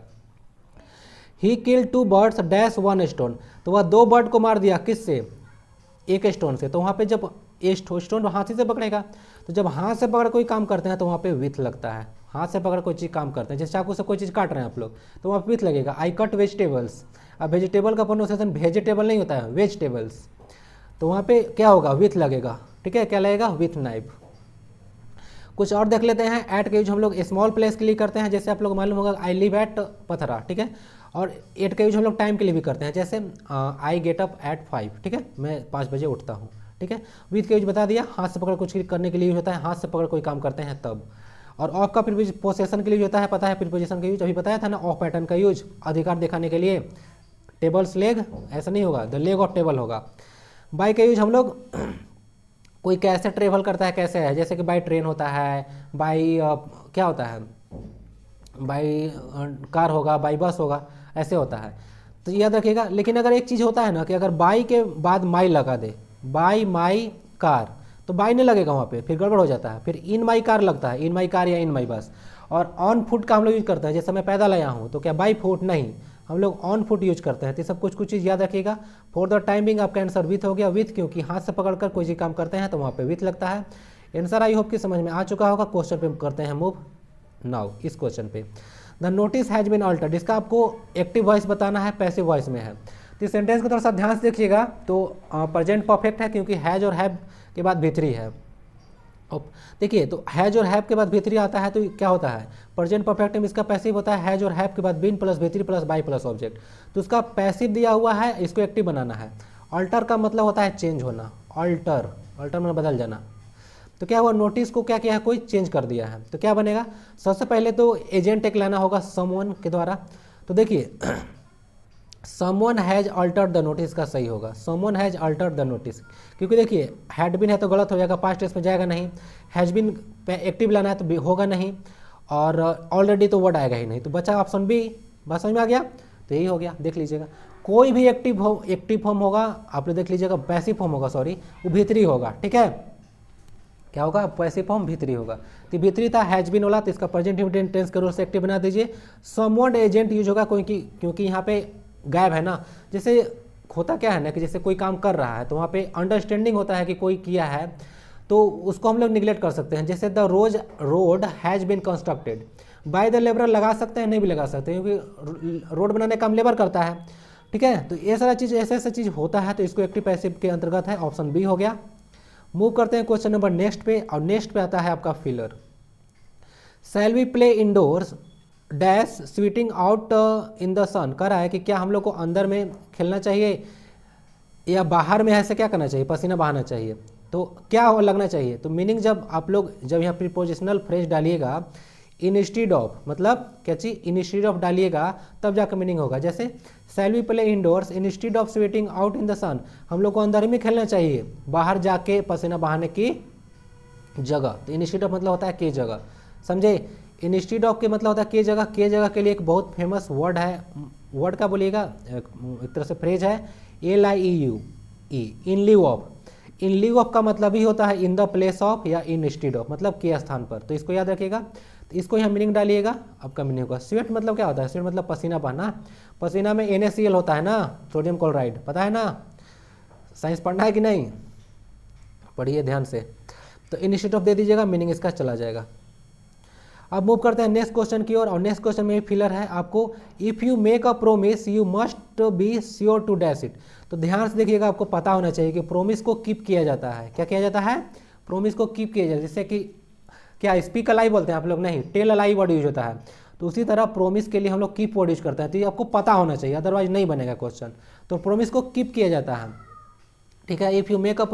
[SPEAKER 1] ही किल 2 बर्ड्स डैश 1 स्टोन, तो वह 2 बर्ड को मार दिया किससे, एक स्टोन से। तो वहाँ पे जब स्टोन हाथ से पकड़ेगा, तो जब हाथ से पकड़ कोई काम करते हैं तो वहाँ पे विथ लगता है। हाथ से पकड़ कोई चीज़ काम करते हैं, जैसे चाकू से कोई चीज़ काट रहे हैं आप लोग, तो वहाँ पे विथ लगेगा। आई कट वेजिटेबल्स, अब वेजिटेबल का प्रोनाउंसिएशन वेजिटेबल नहीं होता है, वेजिटेबल्स, तो वहाँ पे क्या होगा, विथ लगेगा। ठीक है, क्या लगेगा, विथ नाइफ। कुछ और देख लेते हैं। एट का यूज हम लोग स्मॉल प्लेस के लिए करते हैं, जैसे आप लोग मालूम होगा आई लिव एट पथरा, ठीक है। और एट का यूज हम लोग टाइम के लिए भी करते हैं, जैसे आई गेट अप एट 5, ठीक है, मैं 5 बजे उठता हूँ, ठीक है। विथ का यूज बता दिया, हाथ से पकड़ कुछ करने के लिए यूज होता है, हाथ से पकड़ कोई काम करते हैं तब। और ऑफ का पोसेशन के लिए यूज होता है, पता है प्रीपोजिशन का यूज अभी बताया था ना। ऑफ पैटर्न का यूज अधिकार दिखाने के लिए, टेबल्स लेग ऐसा नहीं होगा, द लेग ऑफ टेबल होगा। बाय का यूज हम लोग कोई कैसे ट्रेवल करता है, कैसे है, जैसे कि बाई ट्रेन होता है, बाई क्या होता है, बाई कार होगा, बाई बस होगा, ऐसे होता है, तो याद रखिएगा। लेकिन अगर एक चीज़ होता है ना कि अगर बाई के बाद माई लगा दे, बाई माई कार, तो बाई नहीं लगेगा वहाँ पे, फिर गड़बड़ हो जाता है। फिर इन माई कार लगता है, इन माई कार या इन माई बस। और ऑन फुट का हम लोग यूज करते हैं, जैसे मैं पैदल आया हूँ, तो क्या बाई फुट नहीं, हम लोग ऑन फुट यूज करते हैं। तो सब कुछ चीज़ याद रखिएगा। फॉर द टाइमिंग आपका आंसर विथ हो गया, विथ, क्योंकि हाथ से पकड़कर कोई चीज़ काम करते हैं तो वहाँ पे विथ लगता है। आंसर आई होप कि समझ में आ चुका होगा। क्वेश्चन पे करते हैं मूव नाउ। इस क्वेश्चन पे the notice has been altered, इसका आपको एक्टिव वॉइस बताना है, पैसिव वॉइस में है। तो इस सेंटेंस को थोड़ा सा ध्यान से देखिएगा। तो प्रेजेंट परफेक्ट है, क्योंकि हैज और हैव के बाद भीतरी है। देखिए, तो हैज और हैव के बाद भीतरी आता है, तो क्या होता है, प्रेजेंट परफेक्ट में इसका पैसिव होता है हैज और हैव के बाद बीन प्लस भीतरी प्लस बाई प्लस ऑब्जेक्ट। तो उसका पैसिव दिया हुआ है, इसको एक्टिव बनाना है। अल्टर का मतलब होता है चेंज होना, अल्टर, अल्टर में बदल जाना। तो क्या हुआ, नोटिस को क्या किया है, कोई चेंज कर दिया है, तो क्या बनेगा, सबसे पहले तो एजेंट एक लाना होगा समवन के द्वारा। तो देखिए someone has Altered the notice का सही होगा, someone has Altered the notice, क्योंकि देखिए हैड बिन है तो गलत हो जाएगा, पास्ट टेंस में जाएगा नहीं। हैज बिन पे एक्टिव लाना है तो होगा नहीं, और ऑलरेडी तो वर्ड आएगा ही नहीं, तो बचा ऑप्शन बी। बात समझ में आ गया, तो यही हो गया। देख लीजिएगा, कोई भी एक्टिव फॉर्म होगा, आप लोग देख लीजिएगा, पैसिव फॉर्म होगा, सॉरी, वो भीतरी होगा, ठीक है। क्या होगा, पैसिव फॉर्म भीतरी होगा। तो भीतरी था हैज बिन वाला, तो इसका प्रेजेंट इंडिफिनिट टेंस के रूल से एक्टिव बना दीजिए। समवन एजेंट यूज होगा, क्योंकि यहाँ पे गायब है ना। जैसे होता क्या है ना कि जैसे कोई काम कर रहा है तो वहाँ पे अंडरस्टैंडिंग होता है कि कोई किया है, तो उसको हम लोग निगलेक्ट कर सकते हैं। जैसे the road has been constructed, by the labour लगा सकते हैं, नहीं भी लगा सकते, क्योंकि रोड बनाने का काम लेबर करता है, ठीक है। तो ये सारा चीज़ ऐसा चीज़ होता है, तो इसको एक्टिव पैसिव के अंतर्गत है, ऑप्शन बी हो गया। मूव करते हैं क्वेश्चन नंबर नेक्स्ट पे, और नेक्स्ट पे आता है आपका filler. Shall we play indoors dash sweating out in the sun, कह रहा है कि क्या हम लोग को अंदर में खेलना चाहिए या बाहर में, ऐसे क्या करना चाहिए, पसीना बहाना चाहिए, तो क्या लगना चाहिए। तो मीनिंग जब आप लोग यहाँ प्रीपोजिशनल फ्रेज डालिएगा, इंस्टीड ऑफ, मतलब क्या चीज, इंस्टीड ऑफ डालिएगा, तब जाकर मीनिंग होगा। जैसे shall we play indoors instead of sweating out in the sun, हम लोग को अंदर में खेलना चाहिए बाहर जाके पसीना बहाने की जगह। तो इंस्टीड ऑफ मतलब होता है की जगह, समझे। इंस्टीड ऑफ के मतलब होता है के जगह। के जगह के लिए एक बहुत फेमस वर्ड है, वर्ड का बोलिएगा, एक तरह से फ्रेज है, LIEU, in लिeu of. In लिeu of का मतलब ही होता है इन द प्लेस ऑफ या इन इंस्टीड ऑफ, मतलब के स्थान पर। तो इसको याद रखिएगा, तो इसको यहाँ मीनिंग डालिएगा, आपका मीनिंग होगा। स्वेट मतलब क्या होता है, स्वेट मतलब पसीना बहना। पसीना में NaCl होता है ना, सोडियम क्लोराइड, पता है ना, साइंस पढ़ना है कि नहीं, पढ़िए ध्यान से। तो इंस्टीड ऑफ दे दीजिएगा, मीनिंग इसका चला जाएगा। अब मूव करते हैं नेक्स्ट क्वेश्चन की ओर, और नेक्स्ट क्वेश्चन में फिलर है आपको, if you make a promise you must be sure to dash it. तो ध्यान से देखिएगा, आपको पता होना चाहिए कि प्रोमिस को कीप किया जाता है। क्या किया जाता है, प्रोमिस को कीप किया जाता है। जैसे कि क्या स्पीक अलाई बोलते हैं आप लोग, नहीं, टेल अलाई वर्ड यूज होता है। तो उसी तरह प्रोमिस के लिए हम लोग कीप वर्ड यूज करते हैं। तो ये आपको पता होना चाहिए, अदरवाइज नहीं बनेगा क्वेश्चन। तो प्रोमिस को कीप किया जाता है, ठीक है। If you make a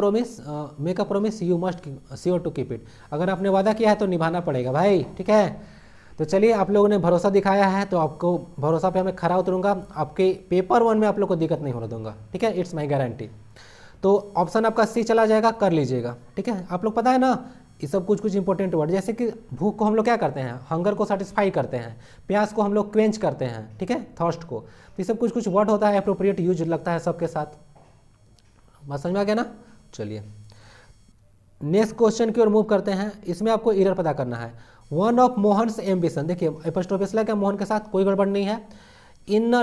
[SPEAKER 1] promise you must sure to keep it. अगर आपने वादा किया है तो निभाना पड़ेगा भाई, ठीक है। तो चलिए, आप लोगों ने भरोसा दिखाया है, तो आपको भरोसा पे मैं खरा उतरूंगा, आपके पेपर 1 में आप लोग को दिक्कत नहीं होने दूंगा, ठीक है, इट्स माई गारंटी। तो ऑप्शन आपका सी चला जाएगा, कर लीजिएगा, ठीक है। आप लोग पता है ना, ये सब कुछ कुछ इंपॉर्टेंट वर्ड, जैसे कि भूख को हम लोग क्या करते हैं, हंगर को सेटिस्फाई करते हैं, प्यास को हम लोग क्वेंच करते हैं, ठीक है, थर्स्ट को। तो ये सब कुछ कुछ वर्ड होता है, अप्रोप्रिएट यूज लगता है सबके साथ। बात समझ में आ गया ना। चलिए नेक्स्ट क्वेश्चन की ओर मूव करते हैं। इसमें आपको एरर पता करना है। वन ऑफ मोहन्स एम्बिशन, देखिए एपिस्टोपिस लगा मोहन के साथ कोई गड़बड़ नहीं है। In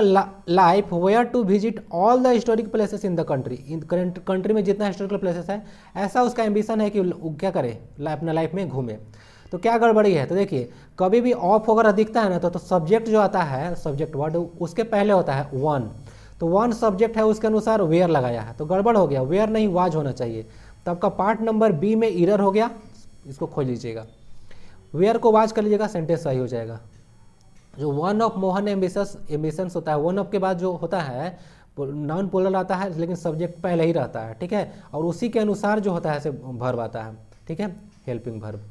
[SPEAKER 1] life were to visit all the historic places in the country, इन कंट्री में जितना हिस्टोरिकल प्लेसेस है, ऐसा उसका एम्बिशन है कि वो क्या करे, अपना लाइफ में घूमे। तो क्या गड़बड़ी है, तो देखिए कभी भी ऑफ वगैरह दिखता है ना, तो सब्जेक्ट जो आता है, सब्जेक्ट वर्ड उसके पहले होता है वन, तो वन सब्जेक्ट है, उसके अनुसार वेयर लगाया है, तो गड़बड़ हो गया, वेयर नहीं वाज होना चाहिए। तो आपका पार्ट नंबर बी में एरर हो गया, इसको खोज लीजिएगा, वेयर को वाज कर लीजिएगा, सेंटेंस सही हो जाएगा। जो वन ऑफ मोहन एम्बिशंस होता है, वन ऑफ के बाद जो होता है नाउन प्लूरल आता है, लेकिन सब्जेक्ट पहले ही रहता है, ठीक है, और उसी के अनुसार जो होता है ऐसे वर्ब आता है, ठीक है, हेल्पिंग वर्ब।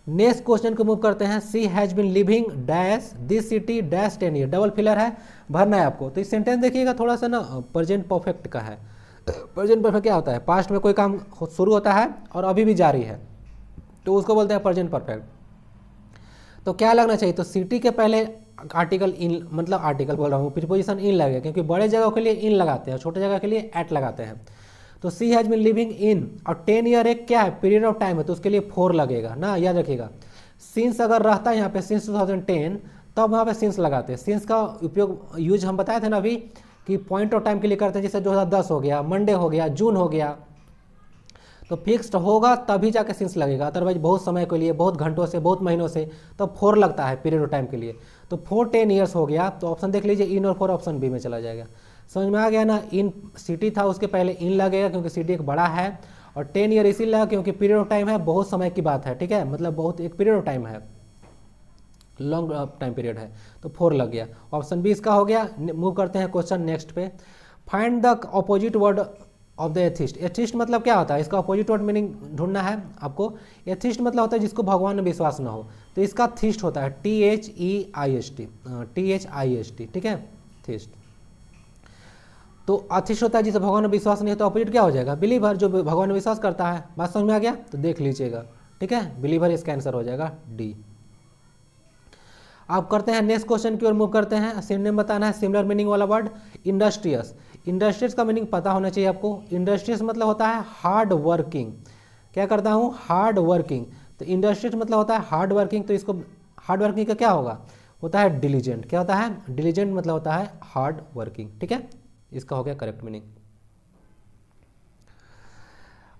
[SPEAKER 1] नेक्स्ट क्वेश्चन को मूव करते हैं। She has been living dash this city dash 10 year, double filler है, भरना है आपको। तो इस सेंटेंस देखिएगा थोड़ा सा ना प्रेजेंट परफेक्ट का है। प्रेजेंट परफेक्ट क्या होता है, पास्ट में कोई काम शुरू होता है और अभी भी जारी है, तो उसको बोलते हैं प्रेजेंट परफेक्ट। तो क्या लगना चाहिए, तो सिटी के पहले आर्टिकल इन, मतलब आर्टिकल बोल रहा हूँ, प्रीपोजिशन इन लगेगा, क्योंकि बड़े जगह के लिए इन लगाते हैं, छोटे जगह के लिए एट लगाते हैं। तो सी हैज बीन लिविंग इन, और 10 ईयर एक क्या है, पीरियड ऑफ टाइम है, तो उसके लिए 4 लगेगा ना, याद रखिएगा। सिंस अगर रहता है यहाँ पे सिंस 2010, तब वहाँ पे सिंस लगाते हैं। सिंस का उपयोग यूज हम बताए थे ना अभी, कि पॉइंट ऑफ टाइम के लिए करते हैं, जैसे 2010 हो गया, मंडे हो गया, जून हो गया, तो फिक्स्ड होगा तभी जाके सिंस लगेगा, अदरवाइज बहुत समय के लिए, बहुत घंटों से, बहुत महीनों से, तो 4 लगता है पीरियड ऑफ टाइम के लिए। तो 4 10 ईयर्स हो गया, तो ऑप्शन देख लीजिए इन और 4, ऑप्शन बी में चला जाएगा। समझ में आ गया ना। इन सिटी था, उसके पहले इन लगेगा क्योंकि सिटी एक बड़ा है, और 10 ईयर इसीलिए लगा क्योंकि पीरियड ऑफ टाइम है, बहुत समय की बात है, ठीक है, मतलब बहुत एक पीरियड ऑफ टाइम है, लॉन्ग टाइम पीरियड है, तो 4 लग गया। ऑप्शन बी इसका हो गया। मूव करते हैं क्वेश्चन नेक्स्ट पे। Find the opposite word of the atheist. Atheist मतलब क्या होता है, इसका अपोजिट वर्ड मीनिंग ढूंढना है आपको। एथिस्ट मतलब होता है जिसको भगवान में विश्वास ना हो, तो इसका थिस्ट होता है THEIST, THIST, ठीक है, थिस्ट। तो अथिस्ट होता है जिसे भगवान में विश्वास नहीं है, तो अपोजिट क्या हो जाएगा, बिलीवर, जो भगवान में विश्वास करता है। बात समझ में आ गया, तो देख लीजिएगा, ठीक है, बिलीवर इसका आंसर हो जाएगा डी। आप करते हैं नेक्स्ट क्वेश्चन की ओर मूव करते हैं। सिनोनिम बताना है, सिमिलर मीनिंग वाला वर्ड। इंडस्ट्रियस, इंडस्ट्रियस का मीनिंग पता होना चाहिए आपको। इंडस्ट्रियस मतलब होता है हार्ड वर्किंग, क्या करता हूँ, हार्ड वर्किंग। तो इंडस्ट्रियस मतलब होता है हार्ड वर्किंग, तो इसको हार्ड वर्किंग का क्या होगा, होता है डिलीजेंट। क्या होता है, डिलीजेंट मतलब होता है हार्ड वर्किंग, ठीक है, इसका हो गया करेक्ट मीनिंग।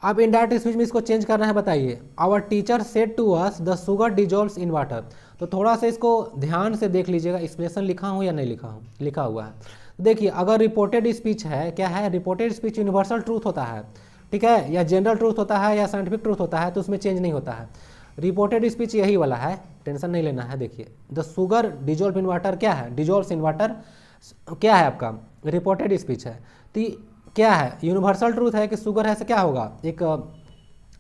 [SPEAKER 1] अब इनडायरेक्ट स्पीच में इसको चेंज करना है, बताइए। Our teacher said to us the sugar dissolves in water. तो थोड़ा सा इसको ध्यान से देख लीजिएगा, एक्सप्रेशन लिखा हूँ या नहीं लिखा हूँ, लिखा हुआ है। देखिए अगर रिपोर्टेड स्पीच है, क्या है, रिपोर्टेड स्पीच यूनिवर्सल ट्रूथ होता है, ठीक है, या जनरल ट्रूथ होता है, या साइंटिफिक ट्रूथ होता है, तो उसमें चेंज नहीं होता है। रिपोर्टेड स्पीच यही वाला है, टेंशन नहीं लेना है। देखिए the sugar dissolve in water क्या है, डिजॉल्व्स इन वाटर क्या है आपका, रिपोर्टेड स्पीच है। तो क्या है, यूनिवर्सल ट्रूथ है कि शुगर है से क्या होगा, एक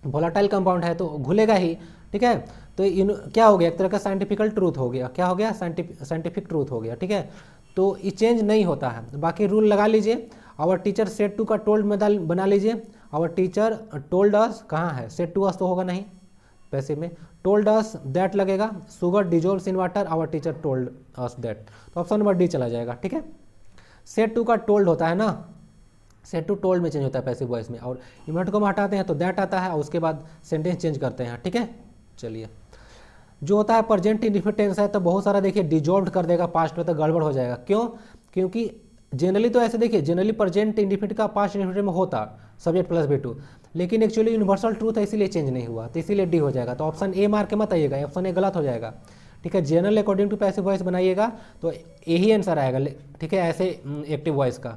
[SPEAKER 1] वोलाटाइल कंपाउंड है तो घुलेगा ही, ठीक है। तो क्या हो गया, एक तरह का साइंटिफिकल ट्रूथ हो गया, क्या हो गया, साइंटिफिक ट्रूथ हो गया, ठीक है। तो ये चेंज नहीं होता है। बाकी रूल लगा लीजिए। आवर टीचर सेड टू का टोल्ड में बना लीजिए। आवर टीचर टोल्ड अस, कहाँ है, सेड टू अस तो होगा नहीं, पैसे में टोल्ड अस दैट लगेगा। Sugar dissolves in water, our teacher told us that, तो ऑप्शन नंबर डी चला जाएगा, ठीक है। सेड टू का टोल्ड होता है ना, सेड टू टोल्ड में चेंज होता है पैसिव वॉइस में, और इन्वर्ट को हम हटाते हैं तो दैट आता है, और उसके बाद सेंटेंस चेंज करते हैं, ठीक है। चलिए जो होता है प्रेजेंट इंडिफिनिट टेंस है, तो बहुत सारा देखिए डिजॉल्व कर देगा पास्ट में, तो गड़बड़ हो जाएगा। क्यों, क्योंकि जनरली तो ऐसे देखिए, जनरली प्रेजेंट इंडिफिनिट का पास्ट इंडिफिनिट में होता सब्जेक्ट प्लस V2, लेकिन एक्चुअली यूनिवर्सल ट्रूथ है इसीलिए चेंज नहीं हुआ, तो इसीलिए डी हो जाएगा। तो ऑप्शन ए मार के मत आइएगा, ऑप्शन ए गलत हो जाएगा, ठीक है। General according to passive voice बनाइएगा तो यही आंसर आएगा, ठीक है। ऐसे एक्टिव वॉइस का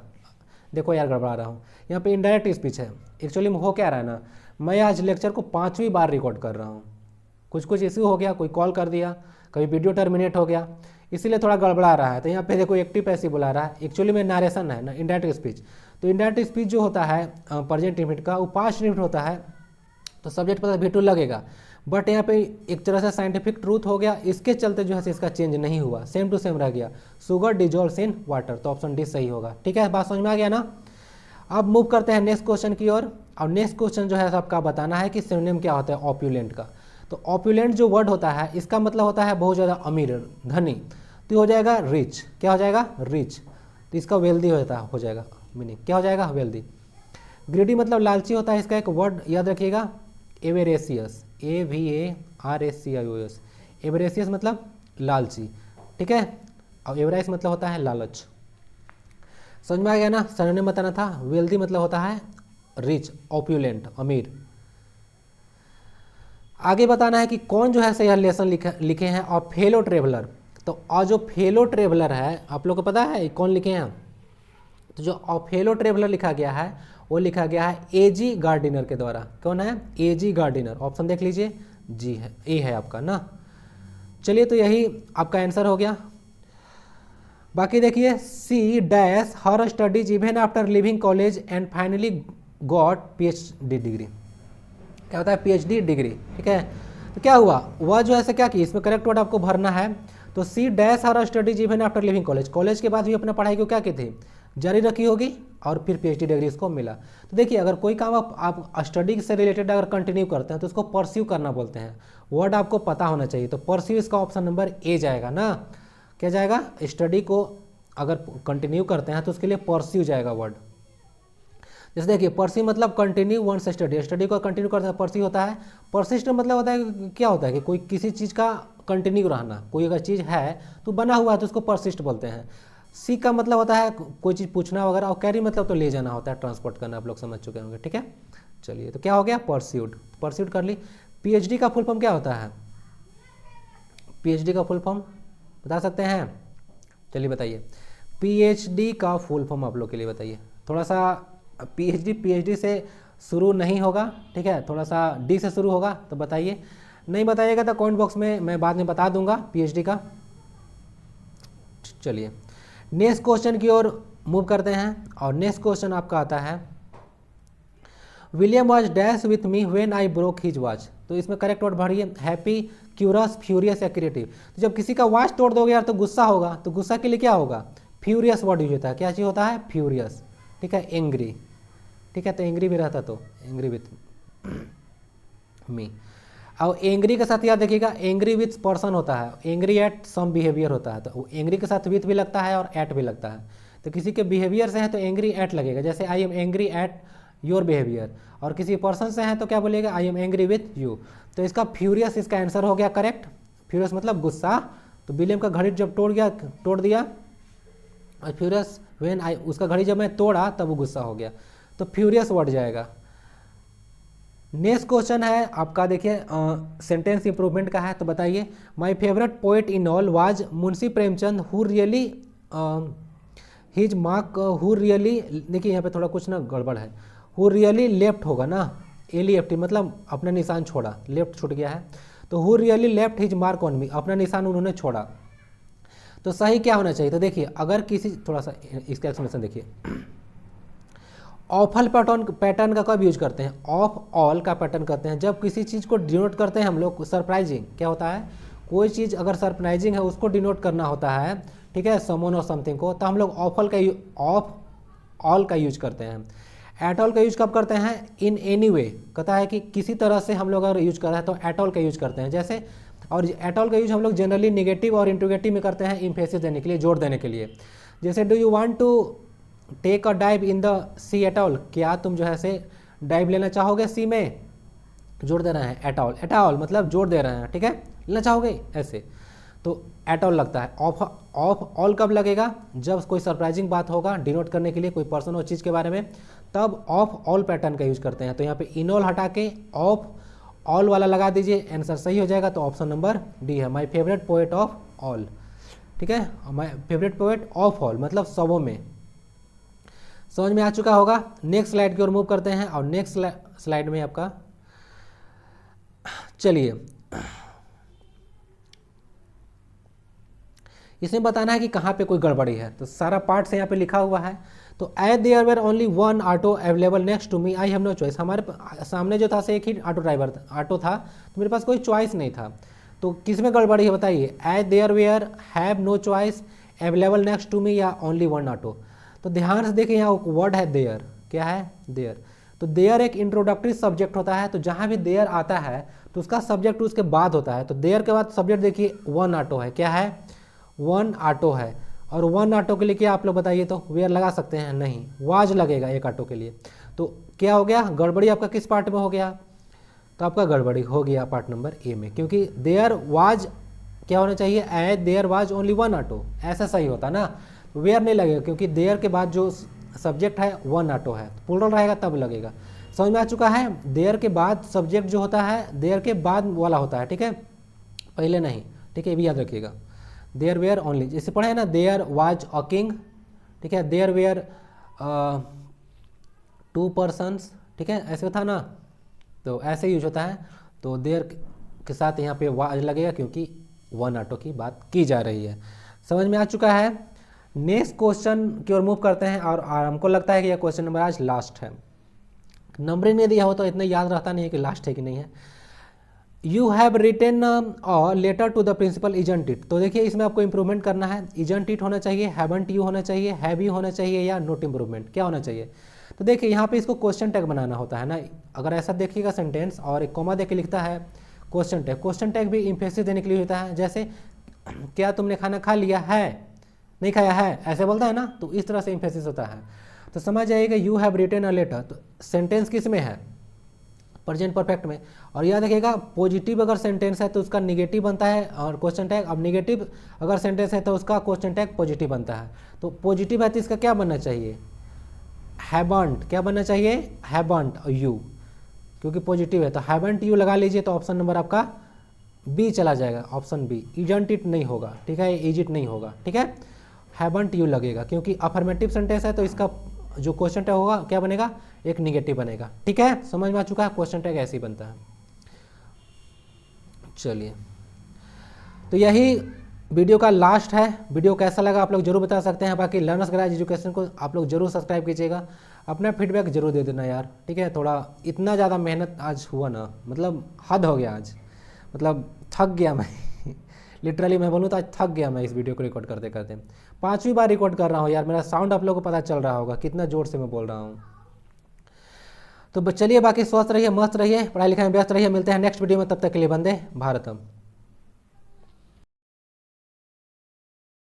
[SPEAKER 1] देखो यार गड़बड़ा रहा हूँ, यहाँ पे इनडायरेक्ट स्पीच है। एक्चुअली में हो क्या रहा है ना, मैं आज लेक्चर को 5वीं बार रिकॉर्ड कर रहा हूँ, कुछ इश्यू हो गया, कोई कॉल कर दिया, कभी वीडियो टर्मिनेट हो गया, इसीलिए थोड़ा गड़बड़ा रहा है। तो यहाँ पे देखो एक्टिव पैसिव बुला रहा है, एक्चुअली में नारेशन है ना, इनडायरेक्ट स्पीच। तो इनडायरेक्ट स्पीच जो होता है प्रेजेंट इंडिफिनिट का, वो पास्ट इंडिफिनिट होता है, तो सब्जेक्ट पर V2 लगेगा। बट यहाँ पे एक तरह से साइंटिफिक ट्रूथ हो गया, इसके चलते जो है इसका चेंज नहीं हुआ, सेम टू सेम रह गया। शुगर डिजॉल्व्स इन वाटर, तो ऑप्शन डी सही होगा, ठीक है। बात समझ में आ गया ना। अब मूव करते हैं नेक्स्ट क्वेश्चन की ओर। और नेक्स्ट क्वेश्चन जो है आपका बताना है कि सिनोनिम क्या होता है ऑप्यूलेंट का। तो ऑप्यूलेंट जो वर्ड होता है इसका मतलब होता है बहुत ज़्यादा अमीर, धनी। तो हो जाएगा रिच। क्या हो जाएगा? रिच। तो इसका वेल्दी हो जाएगा मीनिंग क्या हो जाएगा? वेल्दी। ग्रीडी मतलब लालची होता है, इसका एक वर्ड याद रखिएगा एवेरेसियस, AVARACIOS। एवेरेसियस मतलब लालची, ठीक है। और एवराइस मतलब होता है लालच। समझ में आ गया ना? सिनोनिम बताना था। वेल्दी मतलब होता है रिच, ऑप्यूलेंट, अमीर। आगे बताना है कि कौन जो है से यह लेसन लिखे हैं और फेलो ट्रेवलर। तो और जो फेलो ट्रेवलर है आप लोग को पता है कौन लिखे हैं? तो जो फेलो ट्रेवलर लिखा गया है वो लिखा गया है AG गार्डिनर के द्वारा। कौन है? AG Gardiner. ऑप्शन देख लीजिए, जी है, ए है आपका ना। चलिए तो यही आपका आंसर हो गया। बाकी देखिए C dash her studies even after leaving college and finally got PhD degree. क्या होता है? PhD डिग्री, ठीक है। तो क्या हुआ? वह जो है क्या की, इसमें करेक्ट वर्ड आपको भरना है। तो C dash her studies even after leaving college, college के बाद भी अपना पढ़ाई को क्या की थी? जारी रखी होगी और फिर PhD डिग्री इसको मिला। तो देखिए अगर कोई काम आप स्टडी से रिलेटेड अगर कंटिन्यू करते हैं तो उसको परस्यू करना बोलते हैं। वर्ड आपको पता होना चाहिए। तो परस्यू इसका ऑप्शन नंबर ए जाएगा ना। क्या जाएगा? स्टडी को अगर कंटिन्यू करते हैं तो उसके लिए परस्यू जाएगा वर्ड। जैसे देखिए परस्यू मतलब कंटिन्यू वंस स्टडी, स्टडी को कंटिन्यू करते हैं परस्यू होता है। परसिस्ट मतलब होता है क्या होता है कि कोई किसी चीज़ का कंटिन्यू रहना। कोई अगर चीज़ है तो बना हुआ है तो उसको परसिस्ट बोलते हैं। सी का मतलब होता है कोई चीज़ पूछना वगैरह, और कैरी मतलब तो ले जाना होता है, ट्रांसपोर्ट करना। आप लोग समझ चुके होंगे, ठीक है। चलिए तो क्या हो गया? परस्यूड। परस्यूड कर ली। PhD का फुल फॉर्म क्या होता है? PhD का फुल फॉर्म बता सकते हैं? चलिए बताइए। PhD का फुल फॉर्म आप लोग के लिए बताइए। थोड़ा सा PhD से शुरू नहीं होगा, ठीक है, थोड़ा सा D से शुरू होगा। तो बताइए, नहीं बताइएगा तो कमेंट बॉक्स में मैं बाद में बता दूंगा PhD का। चलिए नेक्स्ट क्वेश्चन की ओर मूव करते हैं। और नेक्स्ट क्वेश्चन आपका आता है William was dash with me when I broke his watch. तो इसमें करेक्ट वर्ड भरिए हैप्पी, क्यूरस, फ्यूरियस या क्रिएटिव। तो जब किसी का वॉच तोड़ दोगे यार तो गुस्सा होगा। तो गुस्सा के लिए क्या होगा? फ्यूरियस वर्ड यूज होता है। क्या चीज़ होता है? फ्यूरियस, ठीक है। एंग्री, ठीक है। तो एंग्री भी रहता तो एंग्री विथ मी। और एंग्री के साथ याद देखिएगा एंग्री विथ पर्सन होता है, एंग्री एट सम बिहेवियर होता है। तो एंग्री के साथ विथ भी लगता है और एट भी लगता है। तो किसी के बिहेवियर से है तो एंग्री एट लगेगा, जैसे I am angry at your behaviour. और किसी पर्सन से है तो क्या बोलेगा? I am angry with you. तो इसका फ्यूरियस इसका आंसर हो गया करेक्ट। फ्यूरियस मतलब गुस्सा। तो विलियम का घड़ी जब तोड़ दिया और फ्यूरियस व्हेन आई, उसका घड़ी जब मैं तोड़ा तब वो गुस्सा हो गया। तो फ्यूरियस वर्ड जाएगा। नेक्स्ट क्वेश्चन है आपका, देखिए सेंटेंस इंप्रूवमेंट का है। तो बताइए my favourite poet in all was Munshi Premchand who really his mark who really, देखिए यहाँ पे थोड़ा कुछ ना गड़बड़ है। हु रियली लेफ्ट होगा ना, LEFT मतलब अपना निशान छोड़ा, लेफ्ट छूट गया है। तो who really left his mark on me, अपना निशान उन्होंने छोड़ा। तो सही क्या होना चाहिए? तो देखिए अगर किसी, थोड़ा सा इसका एक्सप्लेनेशन देखिए। ऑफल पैटर्न का कब यूज करते हैं? ऑफ ऑल का पैटर्न करते हैं जब किसी चीज़ को डिनोट करते हैं हम लोग। सरप्राइजिंग क्या होता है? कोई चीज़ अगर सरप्राइजिंग है उसको डिनोट करना होता है, ठीक है, समवन और समथिंग को। तो हम लोग ऑफ ऑल का यूज करते हैं। एट ऑल का यूज कब करते हैं? इन एनी वे, कहता है कि किसी तरह से हम लोग अगर यूज कर रहे हैं तो एट ऑल का यूज करते हैं। जैसे, और एट ऑल का यूज हम लोग जनरली निगेटिव और इंट्रोगेटिव में करते हैं, इम्फेसिस देने के लिए, जोर देने के लिए। जैसे do you want to take a dive in the sea at all, क्या तुम जो है से डाइव लेना चाहोगे सी में? जोड़ दे रहे हैं एट ऑल, एट ऑल मतलब जोड़ दे रहे हैं, ठीक है, लेना चाहोगे ऐसे। तो एट ऑल लगता है। ऑफ ऑल कब लगेगा? जब कोई सरप्राइजिंग बात होगा डिनोट करने के लिए कोई पर्सन और चीज़ के बारे में, तब ऑफ ऑल पैटर्न का यूज करते हैं। तो यहाँ पे इन ऑल हटा के ऑफ ऑल वाला लगा दीजिए, आंसर सही हो जाएगा। तो ऑप्शन नंबर डी है, my favourite poet of all, ठीक है। My favourite poet of all मतलब सबों में। समझ में आ चुका होगा। नेक्स्ट स्लाइड की ओर मूव करते हैं। और नेक्स्ट स्लाइड में आपका, चलिए इसमें बताना है कि कहाँ पे कोई गड़बड़ी है। तो सारा पार्ट से यहाँ पे लिखा हुआ है। तो at there were only one auto available next to me I have no choice. हमारे सामने जो था से एक ही ऑटो था, तो मेरे पास कोई चॉइस नहीं था। तो किस में गड़बड़ी है बताइए? At there were, have no choice, available next to me या ओनली वन ऑटो। तो ध्यान से देखिए यहाँ वर्ड है देयर। क्या है? देयर। तो देयर एक इंट्रोडक्टरी सब्जेक्ट होता है, तो जहाँ भी देयर आता है तो उसका सब्जेक्ट उसके बाद होता है। तो देयर के बाद सब्जेक्ट देखिए वन ऑटो है, क्या है, वन ऑटो है। और वन ऑटो के लिए क्या आप लोग बताइए, तो वेयर लगा सकते हैं, नहीं, वाज लगेगा एक ऑटो के लिए। तो क्या हो गया, गड़बड़ी आपका किस पार्ट में हो गया, तो आपका गड़बड़ी हो गया पार्ट नंबर ए में, क्योंकि देयर वाज क्या होना चाहिए, as there was only one auto, ऐसा सही होता ना। वेयर नहीं लगेगा क्योंकि देयर के बाद जो सब्जेक्ट है वन ऑटो है, प्लूरल रहेगा तब लगेगा। समझ में आ चुका है, देयर के बाद सब्जेक्ट जो होता है देयर के बाद वाला होता है, ठीक है, पहले नहीं, ठीक है, ये भी याद रखिएगा। देयर वेयर ओनली, जैसे पढ़े हैं ना, देयर वाज अ किंग, ठीक है, देयर वेयर टू पर्सन्स, ठीक है, ऐसे था ना, तो ऐसे यूज होता है। तो देयर के साथ यहाँ पे वाज लगेगा क्योंकि वन ऑटो की बात की जा रही है। समझ में आ चुका है। नेक्स्ट क्वेश्चन की ओर मूव करते हैं, और हमको लगता है कि यह क्वेश्चन नंबर आज लास्ट है। नंबरिंग नहीं दिया हो तो इतना याद रहता नहीं है कि लास्ट है कि नहीं है। You have written a letter to the principal isn't it, तो देखिए इसमें आपको इंप्रूवमेंट करना है। इजंट इट होना चाहिए, हैवंट यू होना चाहिए, हैव यू होना चाहिए, या नोट इंप्रूवमेंट क्या होना चाहिए। तो देखिए यहाँ पे इसको क्वेश्चन टैग बनाना होता है ना, अगर ऐसा देखिएगा सेंटेंस और एक कॉमा दे के लिखता है क्वेश्चन टैग, क्वेश्चन टैग भी इम्फेसिस देने के लिए होता है। जैसे क्या तुमने खाना खा लिया है, नहीं खाया है, ऐसे बोलता है ना, तो इस तरह से इम्फेसिस होता है। तो समझ जाइएगा you have written a letter, तो सेंटेंस किस में है, प्रेजेंट परफेक्ट में। और याद रखिएगा पॉजिटिव अगर सेंटेंस है तो उसका निगेटिव बनता है और क्वेश्चन टैग, अब निगेटिव अगर सेंटेंस है तो उसका क्वेश्चन टैग पॉजिटिव बनता है। तो पॉजिटिव है तो इसका क्या बनना चाहिए, हैवंट, क्या बनना चाहिए, हैवंट यू, क्योंकि पॉजिटिव है तो हैवंट यू लगा लीजिए, तो ऑप्शन नंबर आपका बी चला जाएगा, ऑप्शन बी। इजंट इट नहीं होगा, ठीक है, इज इट नहीं होगा, ठीक है, हैवंट यू लगेगा, क्योंकि अफर्मेटिव सेंटेंस है तो इसका जो क्वेश्चन टैग होगा क्या बनेगा, एक निगेटिव बनेगा, ठीक है, समझ में आ चुका है। क्वेश्चन टैग ऐसे ही बनता है। चलिए, तो यही वीडियो का लास्ट है। वीडियो कैसा लगा आप लोग जरूर बता सकते हैं। बाकी लर्नर्स गैराज एजुकेशन को आप लोग जरूर सब्सक्राइब कीजिएगा, अपना फीडबैक जरूर दे देना यार, ठीक है। थोड़ा इतना ज़्यादा मेहनत आज हुआ ना, मतलब हद हो गया आज, मतलब थक गया मैं लिटरली मैं बोलूँ तो आज थक गया मैं इस वीडियो को रिकॉर्ड करते करते। 5वीं बार रिकॉर्ड कर रहा हूँ यार, मेरा साउंड आप लोगों को पता चल रहा होगा कितना ज़ोर से मैं बोल रहा हूँ। तो चलिए, बाकी स्वस्थ रहिए, मस्त रहिए, पढ़ाई लिखाई में व्यस्त रहिए। मिलते हैं नेक्स्ट वीडियो में, तब तक के लिए वंदे भारतम।